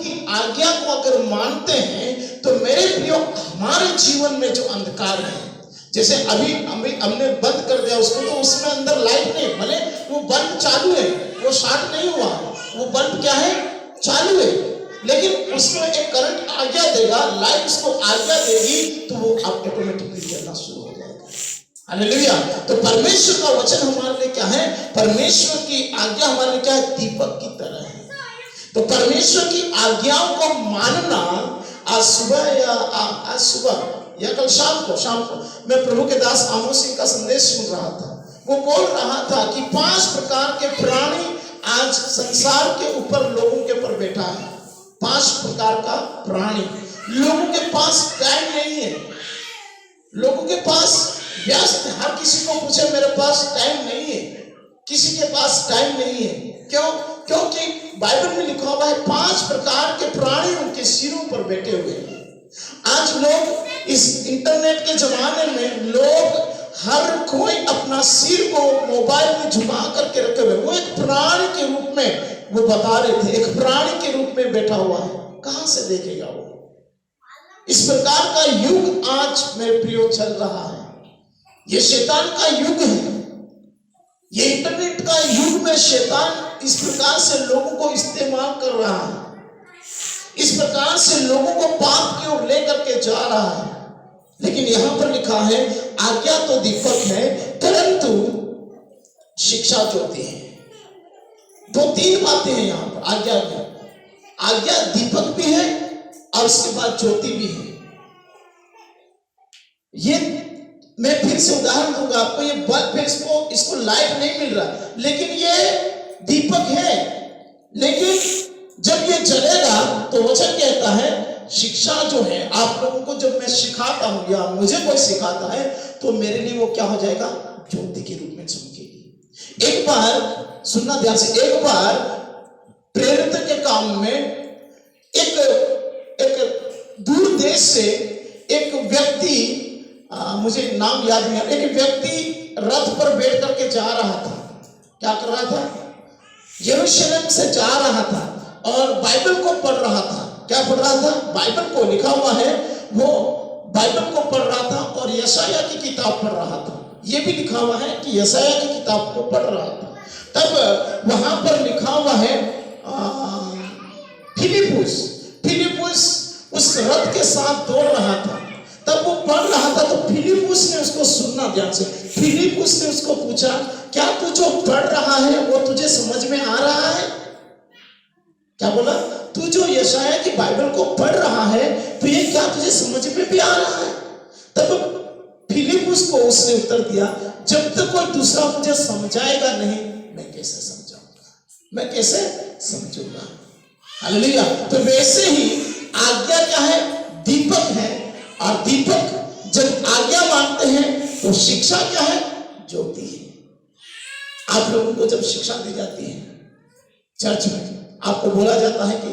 की आज्ञा को अगर मानते हैं तो मेरे प्रियो हमारे जीवन में जो अंधकार है, जैसे अभी हमने बंद कर दिया उसको, तो उसमें अंदर लाइट नहीं, भले वो बल्ब चालू है, वो शॉर्ट नहीं हुआ, वो बल्ब क्या है, चालू है, लेकिन उसमें एक करंट आज्ञा देगा, लाइट उसको आज्ञा देगी तो वो ऑटोमेटिकली जलना शुरू हो जाएगा। हालेलुया। तो परमेश्वर का वचन हमारे लिए क्या है, परमेश्वर की आज्ञा हमारे लिए क्या है, दीपक की तरह है। तो परमेश्वर की आज्ञाओं को मानना, आज सुबह या कल शाम को मैं प्रभु के दास आमोस सिंह का संदेश सुन रहा था। वो बोल रहा था कि 5 प्रकार के प्राणी आज संसार के ऊपर लोगों के ऊपर बैठा है। 5 प्रकार का प्राणी, लोगों के पास टाइम नहीं है, लोगों के पास व्यस्त, हर किसी को पूछे मेरे पास टाइम नहीं है, किसी के पास टाइम नहीं है। क्यों? क्योंकि बाइबल में लिखा हुआ है 5 प्रकार के प्राणी उनके सिरों पर बैठे हुए हैं। आज लोग इस इंटरनेट के जमाने में लोग हर कोई अपना सिर को मोबाइल में झुका करके रखे हुए, वो एक प्राणी के रूप में वो बता रहे थे, एक प्राणी के रूप में बैठा हुआ है, कहां से देखेगा वो? इस प्रकार का युग आज मेरे प्रियो चल रहा है। ये शैतान का युग है, ये इंटरनेट का युग में शैतान इस प्रकार से लोगों को इस्तेमाल कर रहा है, इस प्रकार से लोगों को पाप की ओर लेकर के जा रहा है। लेकिन यहां पर लिखा है आज्ञा तो दीपक है परंतु शिक्षा ज्योति है। 2-3 बातें हैं यहां पर आज्ञा में, आज्ञा दीपक भी है और उसके बाद ज्योति भी है। ये मैं फिर से उदाहरण दूंगा आपको, ये बल्ब है, इसको लाइट नहीं मिल रहा, लेकिन ये दीपक है, लेकिन जब ये जलेगा तो वचन कहता है शिक्षा जो है, आप लोगों को जब मैं सिखाता हूं या मुझे कोई सिखाता है तो मेरे लिए वो क्या हो जाएगा, ज्योति के रूप में चमकेगी। एक बार सुनना ध्यान से, एक बार प्रेरित के काम में एक दूर देश से एक व्यक्ति, मुझे नाम याद नहीं, एक व्यक्ति रथ पर बैठ करके जा रहा था। क्या कर रहा था? यरूशलेम से जा रहा था और बाइबल को पढ़ रहा था। क्या पढ़ रहा था? बाइबल को, लिखा हुआ है वो बाइबल को पढ़ रहा था और यशाया की किताब पढ़ रहा था। ये भी लिखा हुआ है कि यशाया की किताब को पढ़ रहा था। तब वहां पर लिखा हुआ है फिलिपुस उस रथ के साथ दौड़ रहा था। तब वो पढ़ रहा था तो फिलिपुस ने उसको, सुनना ध्यान से, फिलिपुस ने उसको पूछा क्या तू जो पढ़ रहा है वो तुझे समझ में आ रहा है? क्या बोला? तू जो यशाया की बाइबल को पढ़ रहा है तो ये क्या तुझे समझ में भी आ रहा है? तब फिलिपुस को उसने उत्तर दिया, जब तक कोई दूसरा मुझे समझाएगा नहीं मैं कैसे समझाऊंगा, मैं कैसे समझूंगा। हालेलुया। तो वैसे ही आज्ञा क्या है? दीपक है, और दीपक जब आज्ञा मानते हैं तो शिक्षा क्या है? ज्योति है। आप लोगों को जब शिक्षा दी जाती है चर्च में, आपको बोला जाता है कि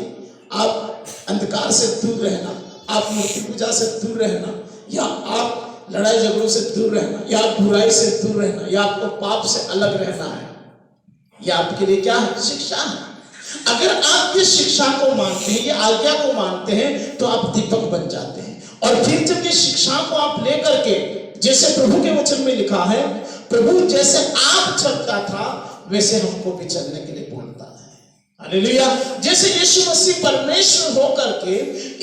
आप अंधकार से दूर रहना, आप मूर्ति पूजा से दूर रहना, या आप लड़ाई झगड़ों से दूर रहना, या आप बुराई से दूर रहना, या आपको पाप से अलग रहना है। यह आपके लिए क्या है? शिक्षा है। अगर आप इस शिक्षा को मानते हैं, ये आज्ञा को मानते हैं, तो आप दीपक बन जाते हैं। और फिर जब ये शिक्षा को आप लेकर के, जैसे प्रभु के वचन में लिखा है, प्रभु जैसे आप चलता था वैसे हमको भी चलने के लिए बोलता है। हालेलुया। जैसे यीशु मसीह परमेश्वर होकर के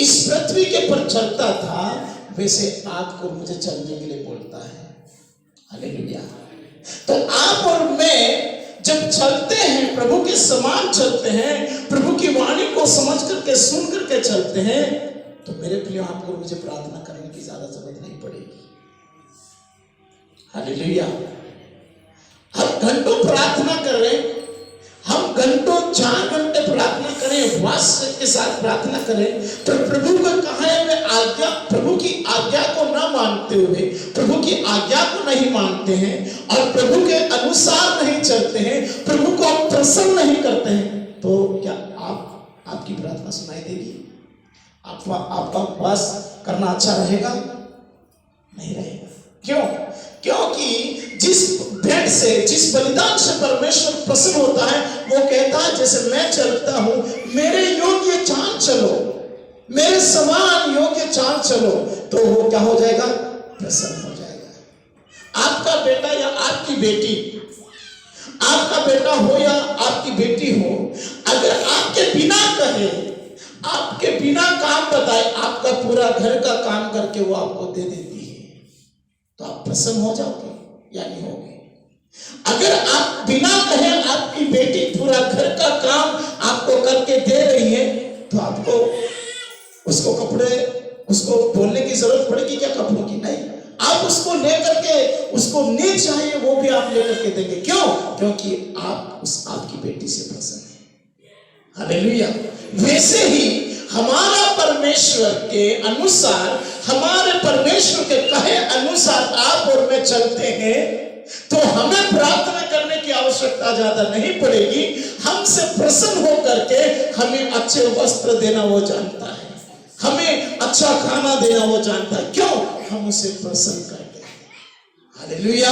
इस पृथ्वी के पर चलता था वैसे आपको मुझे चलने के लिए बोलता है। हालेलुया। तो आप और मैं जब चलते हैं, प्रभु के समान चलते हैं, प्रभु की वाणी को समझ करके सुन करके चलते हैं, तो मेरे प्रिय आपको मुझे प्रार्थना करने की ज्यादा जरूरत नहीं पड़ेगी। हालेलुया। हम घंटों प्रार्थना कर रहे हैं, हम घंटों 4 घंटे प्रार्थना करें, उपवास के साथ प्रार्थना करें, तो प्रभु को कहा है मैं आज्ञा, प्रभु की आज्ञा को ना मानते हुए, प्रभु की आज्ञा को नहीं मानते हैं और प्रभु के अनुसार नहीं चलते हैं, प्रभु को आप प्रसन्न नहीं करते हैं, तो क्या आपकी प्रार्थना सुनाई देगी? आपका उपवास करना अच्छा रहेगा? नहीं रहेगा। क्यों? क्योंकि जिस भेंट से, जिस बलिदान से परमेश्वर प्रसन्न होता है, वो कहता है जैसे मैं चलता हूं मेरे योग्य चाल चलो, समान योग्य चाल चलो तो वो क्या हो जाएगा, प्रसन्न हो जाएगा। आपका बेटा या आपकी बेटी, आपका बेटा हो या आपकी बेटी हो, अगर आपके बिना कहे, आपके बिना काम बताए आपका पूरा घर का काम करके वो आपको दे देती है, तो आप प्रसन्न हो जाओगे या नहीं होगे? अगर आप बिना कहे आपकी बेटी पूरा घर का काम आपको करके दे रही है, तो आपको उसको कपड़े, उसको बोलने की जरूरत पड़ेगी क्या कपड़ों की? नहीं, आप उसको लेकर के, उसको नहीं चाहिए वो भी आप लेकर के देंगे। क्यों? क्योंकि आप आपकी बेटी से प्रसन्न है। हालेलुया। वैसे ही हमारा परमेश्वर के अनुसार, हमारे परमेश्वर के कहे अनुसार आप और मैं चलते हैं, तो हमें प्रार्थना करने की आवश्यकता ज्यादा नहीं पड़ेगी। हमसे प्रसन्न होकर के हमें अच्छे वस्त्र देना वो जानता है, हमें अच्छा खाना देना वो जानता है। क्यों? हम उसे प्रसन्न करते हैं। Hallelujah,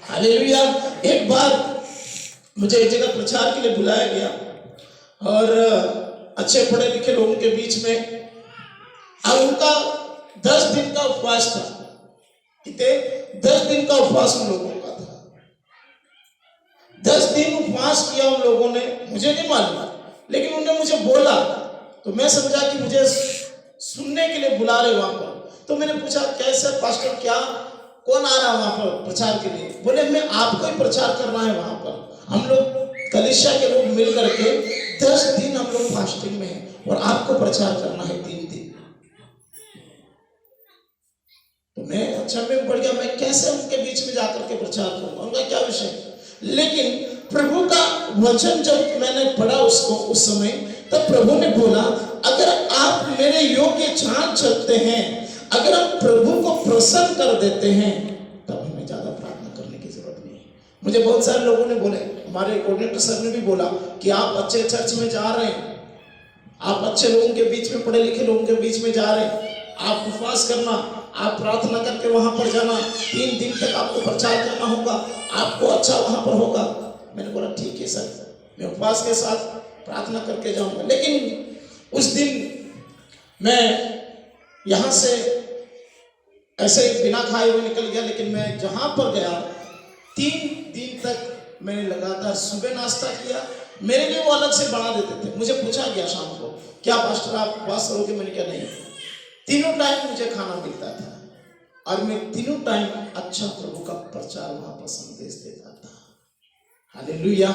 hallelujah. एक बार मुझे एक जगह प्रचार के लिए बुलाया गया और अच्छे पढ़े लिखे लोगों के बीच में, और उनका 10 दिन का उपवास था। 10 दिन का उपवास उन लोगों का था। 10 दिन उपवास किया उन लोगों ने, मुझे नहीं मालूम, लेकिन उन्होंने मुझे बोला तो मैं समझा कि मुझे सुनने के लिए बुला रहे वहां पर। तो मैंने पूछा कैसे पास्टर, क्या कौन आ रहा है वहां पर प्रचार के लिए? बोले मैं आपको ही प्रचार करना है वहां पर। हम लोग कलीसिया के लोग मिल करके 10 दिन हम लोग फास्टिंग में हैं और आपको प्रचार करना है 3 दिन। तो मैं अच्छा में पड़ गया, मैं कैसे उनके बीच में जाकर के प्रचार करूंगा, उनका क्या विषय? लेकिन प्रभु का वचन जब मैंने पढ़ा उसको उस समय, तब प्रभु ने बोला अगर आप मेरे योग्य चाल चलते हैं, अगर हम प्रभु को प्रसन्न कर देते हैं, तब हमें ज्यादा प्रार्थना करने की जरूरत नहीं। मुझे बहुत सारे लोगों ने बोले, हमारे कोऑर्डिनेटर सर ने भी बोला कि आप अच्छे चर्च में जा रहे हैं, आप अच्छे लोगों के बीच में, पढ़े लिखे लोगों के बीच में जा रहे हैं, आप उपवास करना, आप प्रार्थना करके वहां पर जाना, 3 दिन तक आपको प्रचार करना होगा, आपको अच्छा वहां पर होगा। मैंने बोला ठीक है सर, मैं उपवास के साथ प्रार्थना करके जाऊंगा। लेकिन उस दिन मैं यहां से ऐसे बिना खाए हुए निकल गया, लेकिन मैं जहां पर गया 3 दिन तक मैंने लगातार सुबह नाश्ता किया। मेरे लिए वो अलग से बना देते थे। मुझे पूछा गया शाम को, क्या पास्टर आप उपवास करोगे? मैंने कहा नहीं। 3 टाइम मुझे खाना मिलता था और मैं 3 टाइम अच्छा प्रभु का प्रचार वहां पर संदेश देता था। हालेलुया।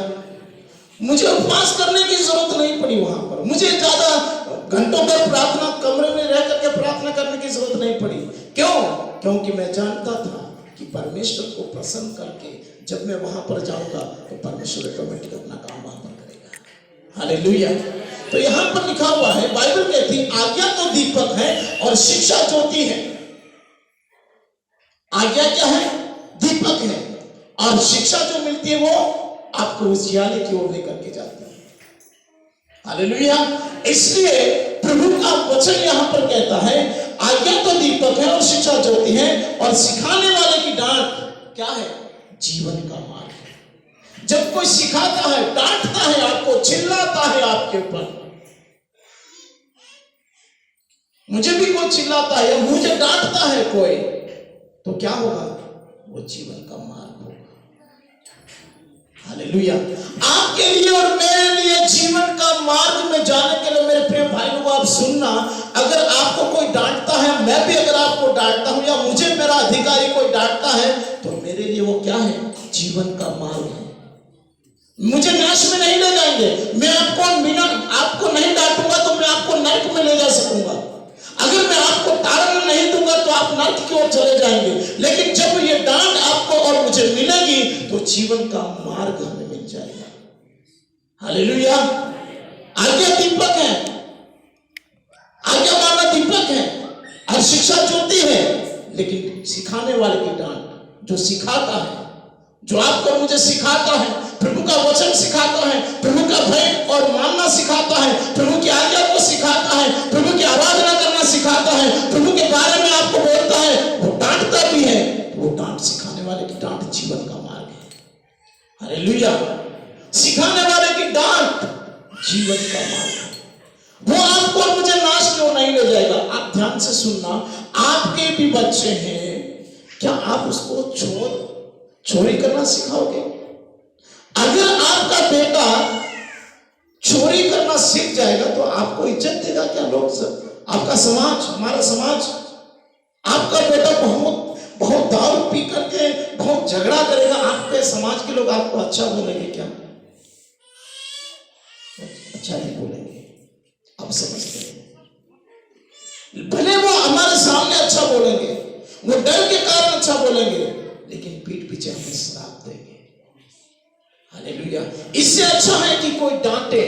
मुझे उपवास करने की जरूरत नहीं पड़ी वहां पर, मुझे ज्यादा घंटों पर प्रार्थना, कमरे में रह करके प्रार्थना करने की जरूरत नहीं पड़ी। क्यों? क्योंकि मैं जानता था कि परमेश्वर को प्रसन्न करके जब मैं वहां पर जाऊंगा तो परमेश्वर ऑटोमेटिक अपना काम वहां पर करेगा। हालेलुया। तो यहां पर लिखा हुआ है, बाइबल कहती आज्ञा तो दीपक है और शिक्षा ज्योति है। आज्ञा क्या है? दीपक है, और शिक्षा जो मिलती है वो आपको उजियाले की ओर लेकर के जाती है। हालेलुया। इसलिए प्रभु का वचन यहां पर कहता है आज्ञा तो दीपक है और शिक्षा ज्योति है, और सिखाने वाले की डांट क्या है? जीवन का मार्ग है। जब कोई सिखाता है, डांटता है आपको, चिल्लाता है आपके ऊपर, मुझे भी कोई चिल्लाता है या मुझे डांटता है कोई, तो क्या होगा? वो जीवन का मार्ग होगा। हालेलुया। आपके लिए और मेरे लिए जीवन का मार्ग में जाने के लिए मेरे प्रिय भाई लोग आप सुनना, अगर आपको कोई डांटता है, मैं भी अगर आपको डांटता हूं या मुझे मेरा अधिकारी कोई डांटता है, तो मेरे लिए वो क्या है? जीवन का मार्ग है। मुझे नाश में नहीं ले जाएंगे। मैं आपको नहीं डांटूंगा तो मैं आपको नरक में ले जा सकूंगा। अगर मैं आपको ताड़ना नहीं दूंगा तो आप नरक की ओर चले जाएंगे। लेकिन जब ये डांट आपको और मुझे मिलेगी तो जीवन का मार्ग हमें मिल जाएगा। हालेलुया। आज्ञा दीपक है, आज्ञा मानना दीपक है और शिक्षा ज्योति है, लेकिन सिखाने वाले की डांट, जो सिखाता है, जो आपको मुझे सिखाता है, प्रभु का वचन सिखाता है, प्रभु का भय और मानना सिखाता है, प्रभु की आज्ञा को सिखाता है, प्रभु की आराधना करना सिखाता है, प्रभु के बारे में आपको बोलता है, वो डांटता भी है। वो डांट, सिखाने वाले की डांट जीवन का मार्ग है। हालेलुया। सिखाने वाले की डांट जीवन का मार्ग है। वो आपको और मुझे नाश क्यों नहीं ले आप ध्यान से सुनना, आपके भी बच्चे हैं, क्या आप उसको चोरी करना सिखाओगे? अगर आपका बेटा चोरी करना सीख जाएगा तो आपको इज्जत देगा क्या लोग सब? आपका समाज, हमारा समाज? आपका बेटा बहुत दारू पी करके बहुत झगड़ा करेगा, आपके समाज के लोग आपको अच्छा बोलेंगे क्या? अच्छा नहीं बोलेंगे। आप समझते हैं? भले वो हमारे सामने अच्छा बोलेंगे, वो डर के कारण अच्छा बोलेंगे, लेकिन पीठ पीछे हमें श्राप देंगे। हालेलुया। इससे अच्छा है कि कोई डांटे,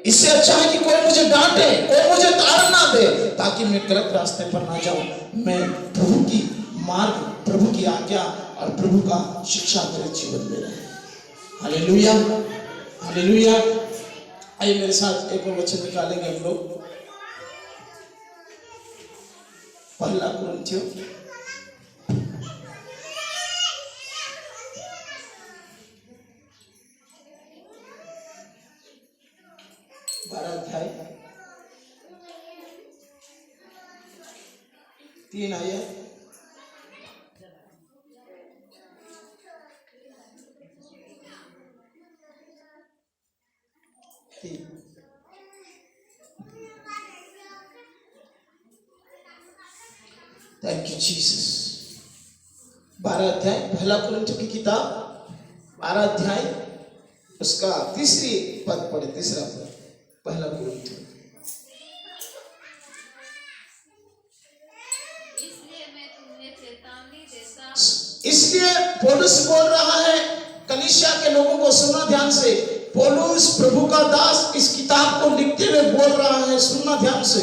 इससे अच्छा है कि कोई मुझे डांटे, कोई मुझे ताड़ना दे, ताकि मैं गलत रास्ते पर ना जाऊं। मैं प्रभु की मार्ग, प्रभु की आज्ञा और प्रभु का शिक्षा मेरे जीवन में रहे। Hallelujah, hallelujah. आइए मेरे साथ एक और वचन निकालेंगे हम लोग, पहला कुरिन्थियों 12 अध्याय 3 आयत। Thank you Jesus. 12 अध्याय, पहला कुरिन्थियों की किताब 12 अध्याय, उसका तीसरी पद पढ़े, तीसरा पद, पहला कुरिन्थियों। इसलिए पौलुस बोल रहा है कलीसिया के लोगों को, सुनना ध्यान से। पौलुस प्रभु का दास इस किताब को लिखते हुए बोल रहा है, सुनना ध्यान से।